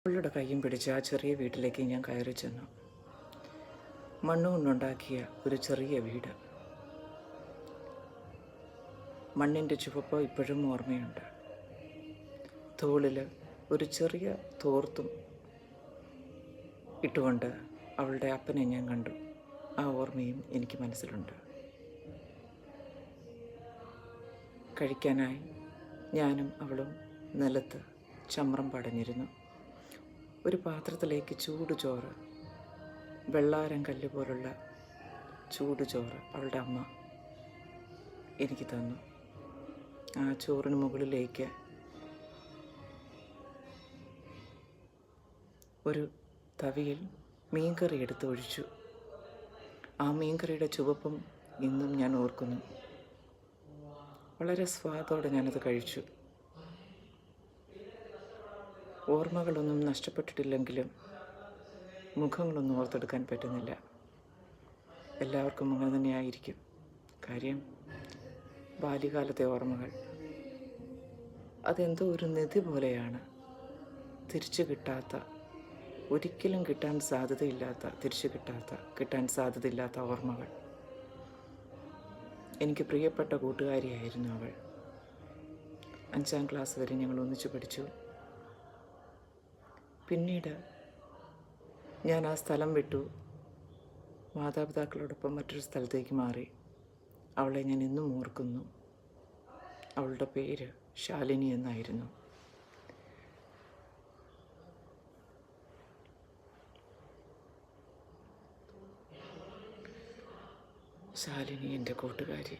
അവളുടെ കയ്യും പിടിച്ച് ആ ചെറിയ വീട്ടിലേക്ക് ഞാൻ കയറി ചെന്നു. മണ്ണുകൊണ്ടുണ്ടാക്കിയ ഒരു ചെറിയ വീട്. മണ്ണിൻ്റെ ചുവപ്പ് ഇപ്പോഴും ഓർമ്മയുണ്ട്. തോളിൽ ഒരു ചെറിയ തോർത്തും ഇട്ടുകൊണ്ട് അവളുടെ അപ്പനെ ഞാൻ കണ്ടു. ആ ഓർമ്മയും എനിക്ക് മനസ്സിലുണ്ട്. കഴിക്കാനായി ഞാനും അവളും നിലത്ത് ചമ്രം പടഞ്ഞിരുന്നു. ഒരു പാത്രത്തിലേക്ക് ചൂടുചോറ്, വെള്ളാരം കല്ല് പോലുള്ള ചൂടുചോറ് അവളുടെ അമ്മ എനിക്ക് തന്നു. ആ ചോറിന് മുകളിലേക്ക് ഒരു തവിയിൽ മീൻകറി എടുത്ത് ഒഴിച്ചു. ആ മീൻകറിയുടെ ചുവപ്പും ഇന്നും ഞാൻ ഓർക്കുന്നു. വളരെ സ്വാദോടെ ഞാനത് കഴിച്ചു. ഓർമ്മകളൊന്നും നഷ്ടപ്പെട്ടിട്ടില്ലെങ്കിലും മുഖങ്ങളൊന്നും ഓർത്തെടുക്കാൻ പറ്റുന്നില്ല. എല്ലാവർക്കും അങ്ങനെ തന്നെയായിരിക്കും. കാര്യം ബാല്യകാലത്തെ ഓർമ്മകൾ അതെന്തോ ഒരു നിധി പോലെയാണ്. തിരിച്ചു കിട്ടാത്ത, ഒരിക്കലും കിട്ടാൻ സാധ്യതയില്ലാത്ത ഓർമ്മകൾ. എനിക്ക് പ്രിയപ്പെട്ട കൂട്ടുകാരിയായിരുന്നു അവൾ. 5ാം ക്ലാസ് വരെ ഞങ്ങൾ ഒന്നിച്ചു പഠിച്ചു. പിന്നീട് ഞാൻ ആ സ്ഥലം വിട്ടു. മാതാപിതാക്കളോടൊപ്പം മറ്റൊരു സ്ഥലത്തേക്ക് മാറി. അവളെ ഞാൻ ഇന്നും ഓർക്കുന്നു. അവളുടെ പേര് ശാലിനി എന്നായിരുന്നു. ശാലിനി എൻ്റെ കൂട്ടുകാരി.